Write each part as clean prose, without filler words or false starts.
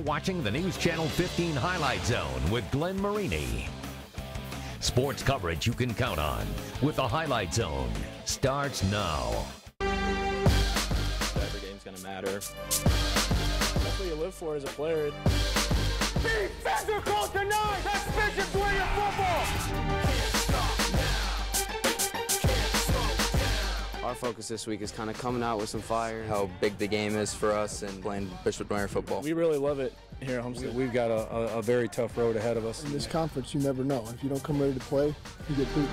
Watching the News Channel 15 Highlight Zone with Glenn Marini. Sports coverage you can count on with the Highlight Zone starts now. Every game's going to matter. That's what you live for as a player. Be physical tonight! That's Bishop Dwenger football! Our focus this week is kind of coming out with some fire, how big the game is for us, and playing Bishop Dwenger football. We really love it here at Homestead. We've got a very tough road ahead of us. In this conference, you never know. If you don't come ready to play, you get beat.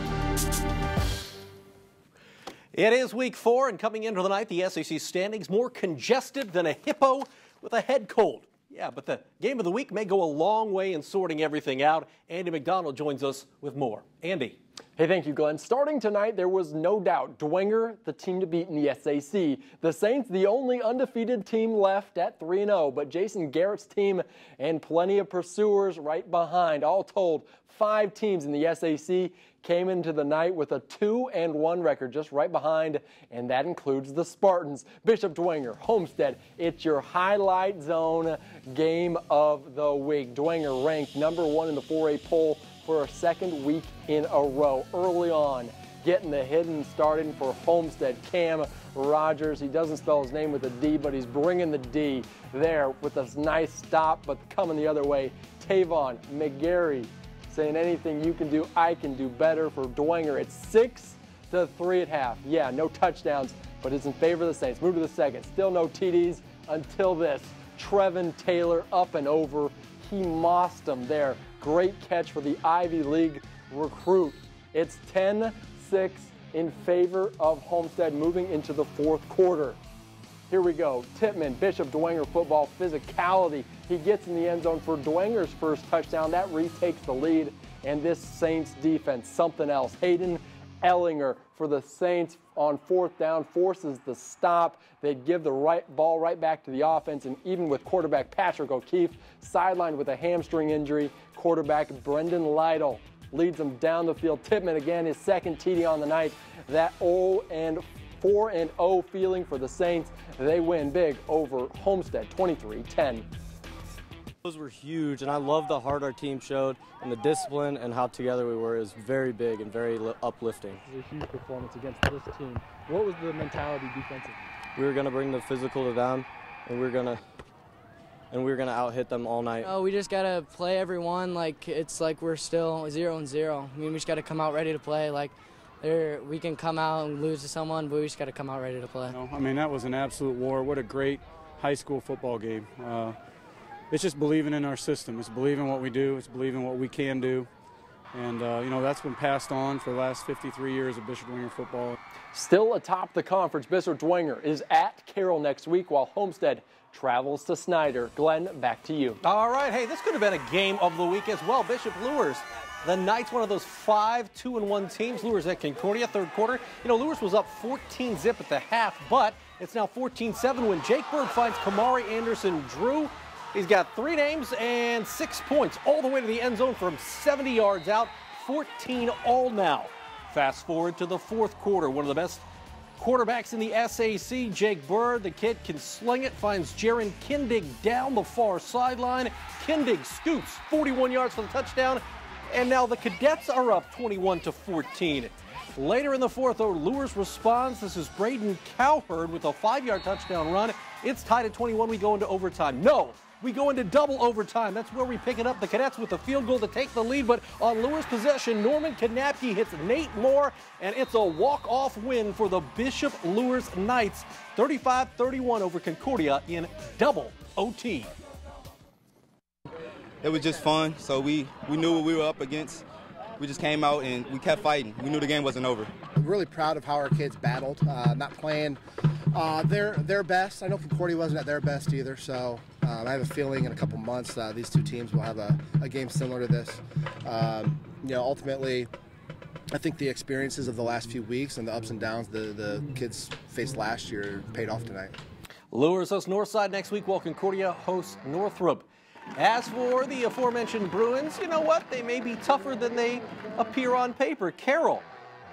It is week 4, and coming into the night, the SEC standings more congested than a hippo with a head cold. Yeah, but the game of the week may go a long way in sorting everything out. Andy McDonald joins us with more. Andy. Hey, thank you, Glenn. Starting tonight, there was no doubt Dwenger, the team to beat in the SAC. The Saints, the only undefeated team left at 3-0, but Jason Garrett's team and plenty of pursuers right behind. All told, 5 teams in the SAC came into the night with a 2-1 record, just right behind, and that includes the Spartans. Bishop Dwenger, Homestead, it's your Highlight Zone game of the week. Dwenger ranked #1 in the 4A poll for a second week in a row. Early on, getting the hidden starting for Homestead. Cam Rogers, he doesn't spell his name with a D, but he's bringing the D there with a nice stop, but coming the other way. Tavon McGarry saying anything you can do, I can do better for Dwenger. It's 6-3 at half. Yeah, no touchdowns, but it's in favor of the Saints. Move to the second. Still no TDs until this. Trevin Taylor up and over. He mossed him there. Great catch for the Ivy League recruit. It's 10-6 in favor of Homestead moving into the 4th quarter. Here we go. Tippmann, Bishop Dwenger football, physicality. He gets in the end zone for Dwenger's first touchdown. That retakes the lead. And this Saints defense, something else. Hayden Ellinger for the Saints on 4th down forces the stop. They'd give the ball right back to the offense, and even with quarterback Patrick O'Keefe sidelined with a hamstring injury, quarterback Brendan Lytle leads them down the field. Tippmann again, his second TD on the night. That 4-0 feeling for the Saints. They win big over Homestead, 23-10. Those were huge, and I love the heart our team showed, and the discipline and how together we were is very big and very uplifting. It was a huge performance against this team. What was the mentality defensively? We were going to bring the physical to them, and we were going to out-hit them all night. Oh, we just got to play everyone like it's like we're still 0-0. I mean, we just got to come out ready to play. Like, we can come out and lose to someone, but we just got to come out ready to play. I mean, that was an absolute war. What a great high school football game. It's just believing in our system. It's believing what we do. It's believing what we can do. And, that's been passed on for the last 53 years of Bishop Dwenger football. Still atop the conference, Bishop Dwenger is at Carroll next week while Homestead travels to Snyder. Glenn, back to you. All right, hey, this could have been a game of the week as well. Bishop Luers, the Knights, one of those 5 2-1 teams. Luers at Concordia, 3rd quarter. Luers was up 14-0 at the half, but it's now 14-7 when Jake Bird finds Kamari Anderson-Drew. He's got 3 names and 6 points all the way to the end zone from 70 yards out. 14 all now. Fast forward to the 4th quarter. One of the best quarterbacks in the SAC, Jake Bird. The kid can sling it, finds Jaron Kindig down the far sideline. Kindig scoots 41 yards for the touchdown. And now the Cadets are up 21-14. Later in the 4th, though, Luers responds. This is Braden Cowherd with a 5-yard touchdown run. It's tied at 21. We go into overtime. No, we go into double overtime. That's where we pick it up. The Cadets with a field goal to take the lead, but on Luers' possession, Norman Kanapke hits Nate Moore, and it's a walk-off win for the Bishop Luers Knights, 35-31 over Concordia in double OT. It was just fun, so we knew what we were up against. We just came out and we kept fighting. We knew the game wasn't over. I'm really proud of how our kids battled, not playing their best. I know Concordia wasn't at their best either, so I have a feeling in a couple months these 2 teams will have a game similar to this. Ultimately, I think the experiences of the last few weeks and the ups and downs the kids faced last year paid off tonight. Luers hosts Northside next week while Concordia hosts Northrop. As for the aforementioned Bruins, you know what? They may be tougher than they appear on paper. Carroll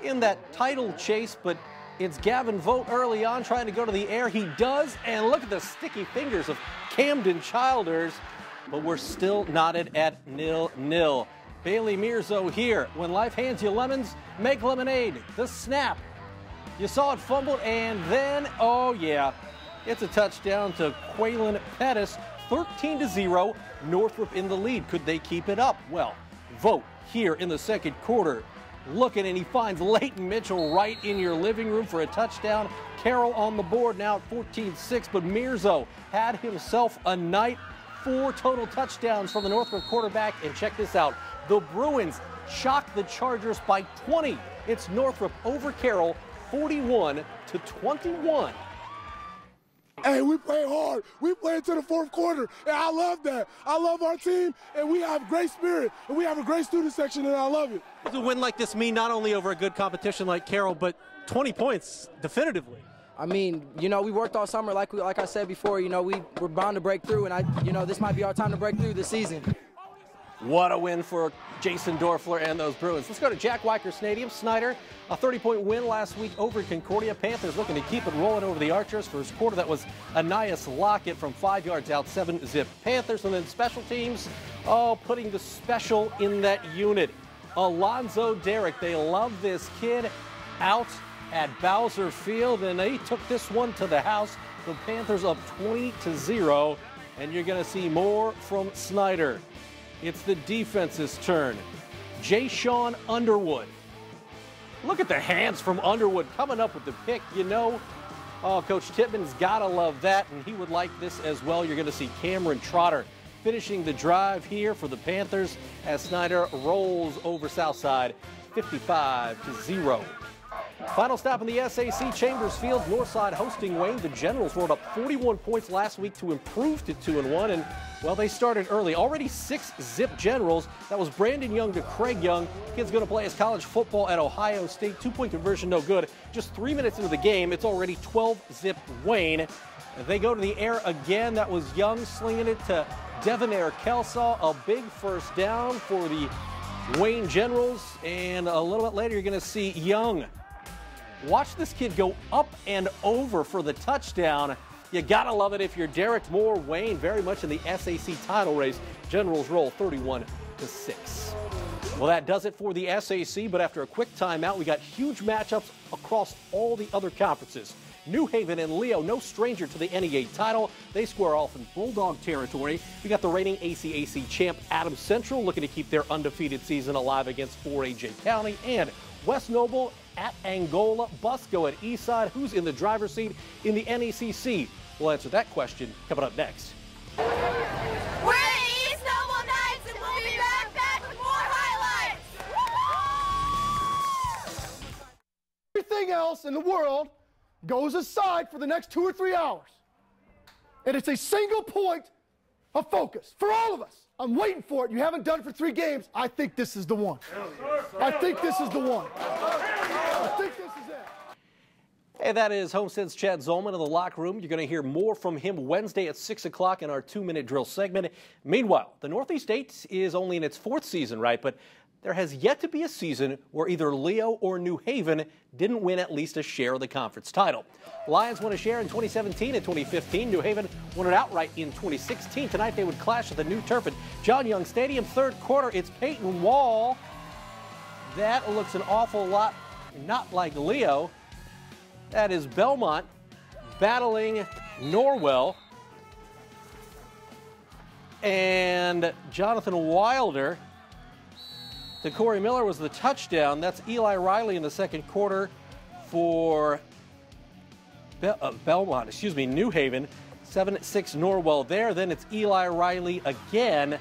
in that title chase, but it's Gavin Vogt early on trying to go to the air. He does, and look at the sticky fingers of Camden Childers. but we're still knotted at 0-0. Bailey Mirzo here. When life hands you lemons, make lemonade. The snap. You saw it fumbled, and then, oh yeah, it's a touchdown to Quaylen Pettis. 13-0, Northrop in the lead. Could they keep it up? Well, vote here in the second quarter. Looking, and he finds Leighton Mitchell right in your living room for a touchdown. Carroll on the board now at 14-6, but Mirzo had himself a night. 4 total touchdowns from the Northrop quarterback, and check this out. The Bruins shocked the Chargers by 20. It's Northrop over Carroll, 41-21. Hey, we play hard. We play into the fourth quarter, and I love that. I love our team, and we have great spirit, and we have a great student section, and I love it. What does a win like this mean not only over a good competition like Carroll, but 20 points definitively? I mean, you know, we worked all summer, like I said before. You know, we're bound to break through, and this might be our time to break through this season. What a win for Jason Dorfler and those Bruins. Let's go to Jack Weicker Stadium. Snyder, a 30-point win last week over Concordia. Panthers looking to keep it rolling over the Archers. First quarter, that was Anias Lockett from 5 yards out, 7-zip Panthers. And then special teams, putting the special in that unit. Alonzo Derrick, they love this kid, out at Bowser Field, and they took this one to the house. The Panthers up 20-0, and you're going to see more from Snyder. It's the defense's turn. Jay-Sean Underwood. Look at the hands from Underwood coming up with the pick. You know, Coach Tippmann's got to love that, and he would like this as well. You're going to see Cameron Trotter finishing the drive here for the Panthers as Snyder rolls over Southside 55-0. Final stop in the SAC, Chambers Field, Northside hosting Wayne. The Generals rolled up 41 points last week to improve to 2-1, and well, they started early. Already 6-zip Generals. That was Brandon Young to Craig Young. Kid's going to play his college football at Ohio State. 2-point conversion, no good. Just 3 minutes into the game, it's already 12-zip Wayne. They go to the air again. That was Young slinging it to Devonair Kelsaw. A big first down for the Wayne Generals, and a little bit later you're going to see Young. Watch this kid go up and over for the touchdown. You gotta love it if you're Derek Moore. Wayne very much in the SAC title race. Generals roll 31-6. Well, that does it for the SAC, but after a quick timeout, we got huge matchups across all the other conferences. New Haven and Leo, no stranger to the NEA title. They square off in Bulldog territory. We got the reigning ACAC champ Adams Central looking to keep their undefeated season alive against 4AJ County, and West Noble at Angola. Busco at Eastside. Who's in the driver's seat in the NECC? We'll answer that question coming up next. We're the East Noble Knights, and we'll be right back with more highlights. Everything else in the world goes aside for the next 2 or 3 hours. And it's a single point of focus for all of us. I'm waiting for it. You haven't done it for 3 games. I think this is the one. I think this is the one. I think this is it. Hey, that is Homestead's Chad Zolman in the locker room. You're going to hear more from him Wednesday at 6 o'clock in our 2-minute drill segment. Meanwhile, the Northeast 8 is only in its 4th season, right? But there has yet to be a season where either Leo or New Haven didn't win at least a share of the conference title. Lions won a share in 2017 and 2015. New Haven won it outright in 2016. Tonight they would clash at the new turf at John Young Stadium. Third quarter, it's Peyton Wall. That looks an awful lot not like Leo. That is Belmont battling Norwell. And Jonathan Wilder to Corey Miller was the touchdown. That's Eli Riley in the second quarter for New Haven. 7-6 Norwell there. Then it's Eli Riley again.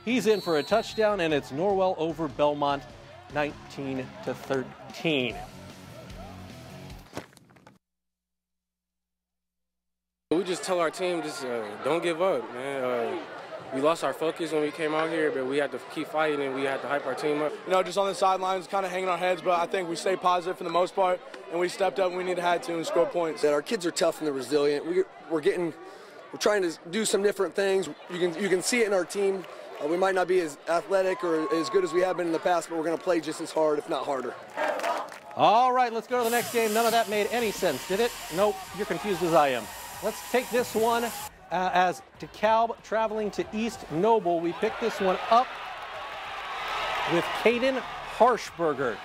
He's in for a touchdown, and it's Norwell over Belmont 19-13. We just tell our team, don't give up, man. We lost our focus when we came out here, but we had to keep fighting and we had to hype our team up. You know, just on the sidelines, kind of hanging our heads, but I think we stayed positive for the most part, and we stepped up when we had to and scored points. That our kids are tough and they're resilient. We're trying to do some different things. You can see it in our team. We might not be as athletic or as good as we have been in the past, but we're going to play just as hard, if not harder. All right, let's go to the next game. None of that made any sense, did it? Nope, you're confused as I am. Let's take this one as DeKalb traveling to East Noble. We pick this one up with Caden Harshberger.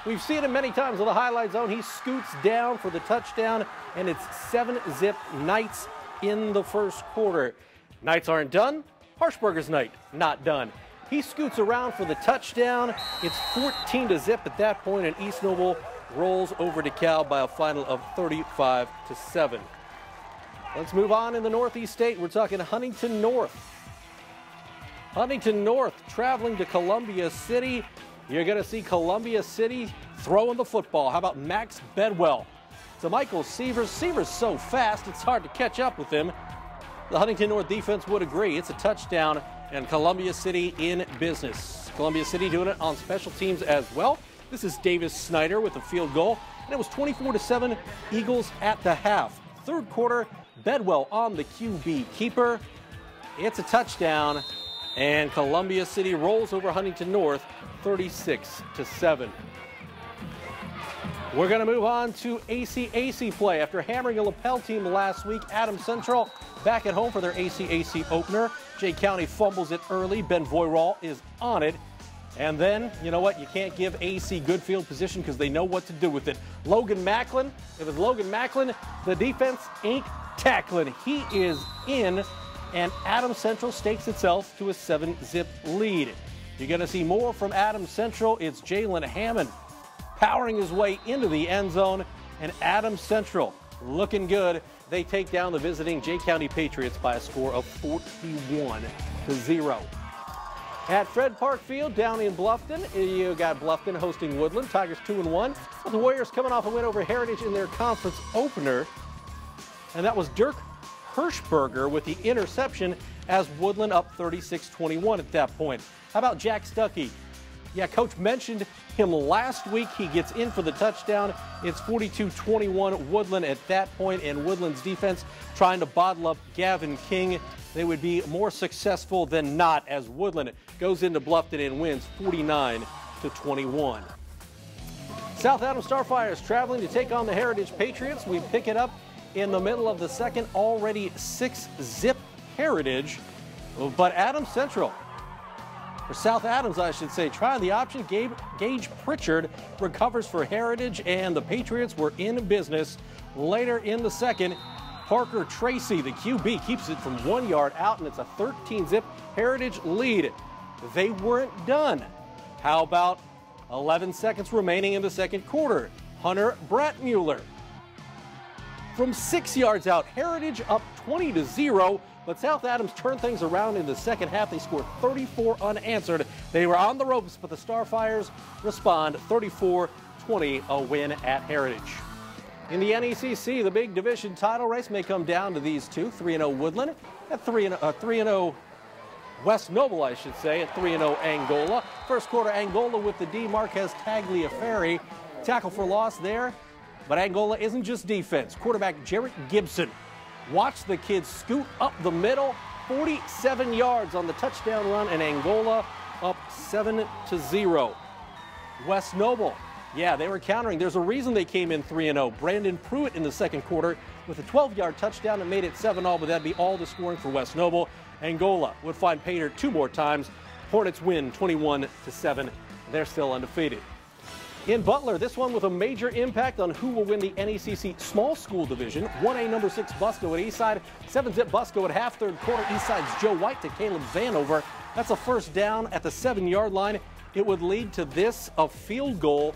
We've seen him many times on the highlight zone. He scoots down for the touchdown, and it's 7-zip Knights in the first quarter. Knights aren't done. Harshberger's night not done. He scoots around for the touchdown. It's 14-zip at that point, and East Noble rolls over DeKalb by a final of 35-7. Let's move on in the Northeast State. We're talking Huntington North. Huntington North traveling to Columbia City. You're going to see Columbia City throwing the football. How about Max Bedwell to Michael Sievers? Sievers so fast, it's hard to catch up with him. The Huntington North defense would agree. It's a touchdown, and Columbia City in business. Columbia City doing it on special teams as well. This is Davis Snyder with a field goal, and it was 24-7 Eagles at the half. Third quarter, Bedwell on the QB keeper. It's a touchdown, and Columbia City rolls over Huntington North 36-7. We're going to move on to ACAC play. After hammering a lapel team last week, Adams Central back at home for their ACAC opener. Jay County fumbles it early. Ben Voirall is on it. And then, you know what? You can't give AC good field position because they know what to do with it. Logan Macklin. If it's Logan Macklin, the defense ain't tackling. He is in, and Adams Central stakes itself to a 7-zip lead. You're going to see more from Adams Central. It's Jalen Hammond powering his way into the end zone, and Adams Central looking good. They take down the visiting Jay County Patriots by a score of 41-0. At Fred Park Field down in Bluffton, you got Bluffton hosting Woodland. Tigers 2-1. The Warriors coming off a win over Heritage in their conference opener. And that was Dirk Hirschberger with the interception as Woodland up 36-21 at that point. How about Jack Stuckey? Yeah, Coach mentioned him last week. He gets in for the touchdown. It's 42-21 Woodland at that point, and Woodland's defense trying to bottle up Gavin King. They would be more successful than not as Woodland goes into Bluffton and wins 49-21. South Adams Starfires traveling to take on the Heritage Patriots. We pick it up in the middle of the second, already 6-zip Heritage, but Adams Central, or South Adams, I should say, trying the option. Gage Pritchard recovers for Heritage, and the Patriots were in business. Later in the second, Parker Tracy, the QB, keeps it from 1 yard out, and it's a 13-zip Heritage lead. They weren't done. How about 11 seconds remaining in the second quarter? Hunter Bratmuller from 6 yards out. Heritage up 20-0. But South Adams turned things around in the second half. They scored 34 unanswered. They were on the ropes, but the Starfires respond 34-20, a win at Heritage. In the NECC, the big division title race may come down to these two, 3-0 Woodland at 3-0 West Noble, I should say, at 3-0 Angola. First quarter, Angola with the D. Marquez Tagliaferri. Tackle for loss there, but Angola isn't just defense. Quarterback Jarrett Gibson. Watch the kids scoot up the middle, 47 yards on the touchdown run, and Angola up 7-0. West Noble, yeah, they were countering. There's a reason they came in 3-0. Brandon Pruitt in the second quarter with a 12-yard touchdown and made it 7-all, but that'd be all the scoring for West Noble. Angola would find Pater two more times. Hornets win 21-7. They're still undefeated. In Butler, this one with a major impact on who will win the NECC Small School Division. 1A number 6 Busco at Eastside. 7-zip Busco at half. Third quarter, Eastside's Joe White to Caleb Vanover. That's a first down at the 7-yard line. It would lead to this, a field goal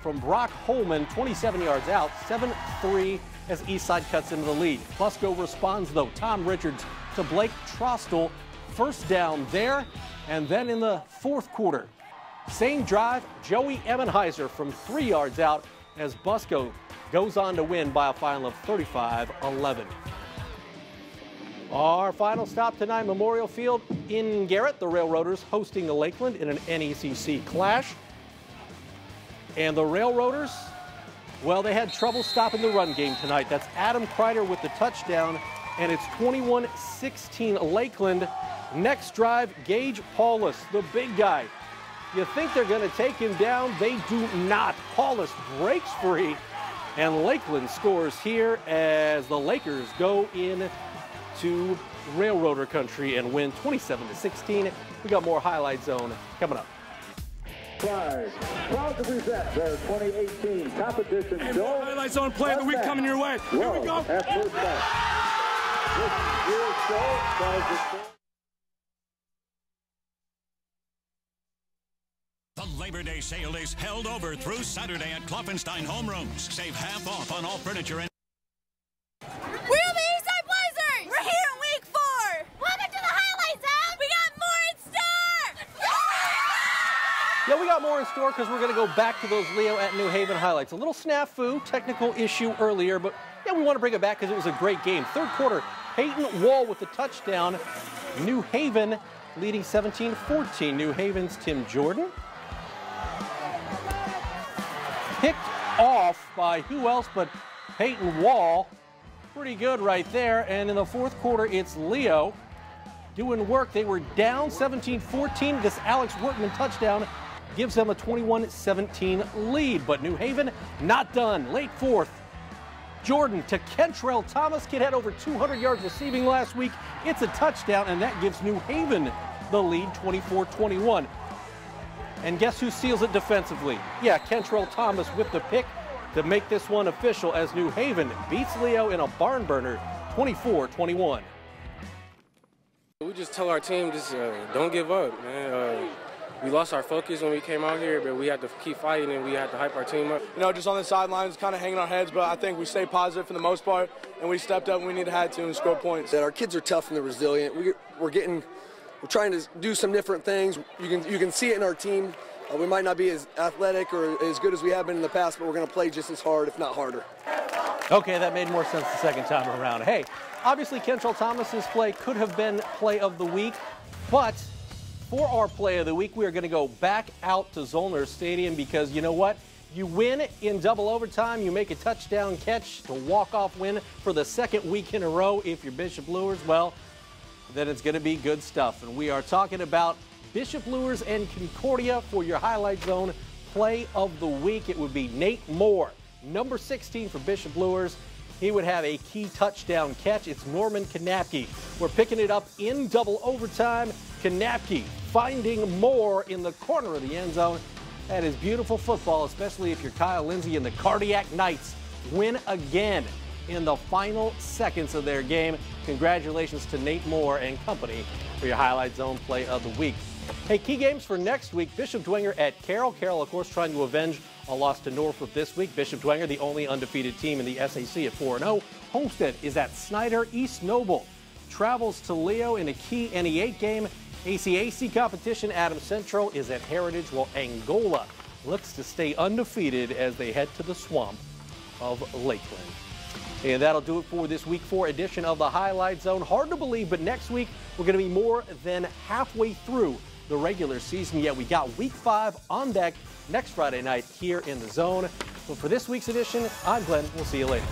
from Brock Holman, 27 yards out. 7-3 as Eastside cuts into the lead. Busco responds, though. Tom Richards to Blake Trostel. First down there. And then in the fourth quarter, same drive, Joey Emmenheiser from 3 yards out as Busco goes on to win by a final of 35-11. Our final stop tonight, Memorial Field in Garrett. The Railroaders hosting the Lakeland in an NECC clash. And the Railroaders, well, they had trouble stopping the run game tonight. That's Adam Kreider with the touchdown, and it's 21-16 Lakeland. Next drive, Gage Paulus, the big guy. You think they're going to take him down? They do not. Paulus breaks free, and Lakeland scores here as the Lakers go in to Railroader Country and win 27-16. We got more Highlight Zone coming up. Proud to present their 2018 competition. Highlight Zone play of the week coming your way. Here we go. At first down. This year's show tries The Labor Day sale is held over through Saturday at Klopfenstein Homerooms. Save half off on all furniture and... We're the Eastside Blazers! We're here in week 4! Welcome to the Highlight Zone! We got more in store! Yeah, we got more in store because we're going to go back to those Leo at New Haven highlights. A little snafu, technical issue earlier, but yeah, we want to bring it back because it was a great game. Third quarter, Peyton Wall with the touchdown. New Haven leading 17-14. New Haven's Tim Jordan. Picked off by who else but Peyton Wall. Pretty good right there. And in the fourth quarter, it's Leo doing work. They were down 17-14. This Alex Workman touchdown gives them a 21-17 lead. But New Haven not done. Late fourth. Jordan to Kentrell Thomas. Kid had over 200 yards receiving last week. It's a touchdown, and that gives New Haven the lead, 24-21. And guess who seals it defensively? Yeah, Kentrell Thomas with the pick to make this one official as New Haven beats Leo in a barn burner, 24-21. We just tell our team, just don't give up, man. We lost our focus when we came out here, but we had to keep fighting and we had to hype our team up. You know, just on the sidelines, kind of hanging our heads, but I think we stayed positive for the most part, and we stepped up when we had to and scored points. That our kids are tough and they're resilient. We're trying to do some different things. You can see it in our team. We might not be as athletic or as good as we have been in the past, but we're going to play just as hard, if not harder. Okay, that made more sense the second time around. Hey, obviously Kentrell Thomas's play could have been play of the week, but for our play of the week, we are going to go back out to Zollner Stadium because you know what? You win in double overtime, you make a touchdown catch to walk-off win for the second week in a row. If you're Bishop Luers, well, then it's going to be good stuff. And we are talking about Bishop Luers and Concordia for your Highlight Zone play of the week. It would be Nate Moore, number 16 for Bishop Luers. He would have a key touchdown catch. It's Norman Kanapke. We're picking it up in double overtime. Kanapke finding Moore in the corner of the end zone. That is beautiful football, especially if you're Kyle Lindsey and the Cardiac Knights win again in the final seconds of their game. Congratulations to Nate Moore and company for your Highlight Zone play of the week. Hey, key games for next week. Bishop Dwenger at Carroll. Carroll, of course, trying to avenge a loss to Norfolk this week. Bishop Dwenger, the only undefeated team in the SAC at 4-0. Homestead is at Snyder. East Noble travels to Leo in a key NE8 game. ACAC competition, Adams Central is at Heritage, while Angola looks to stay undefeated as they head to the swamp of Lakeland. And that'll do it for this Week 4 edition of the Highlight Zone. Hard to believe, but next week we're going to be more than halfway through the regular season. Yet we got Week 5 on deck next Friday night here in the Zone. But for this week's edition, I'm Glenn. We'll see you later.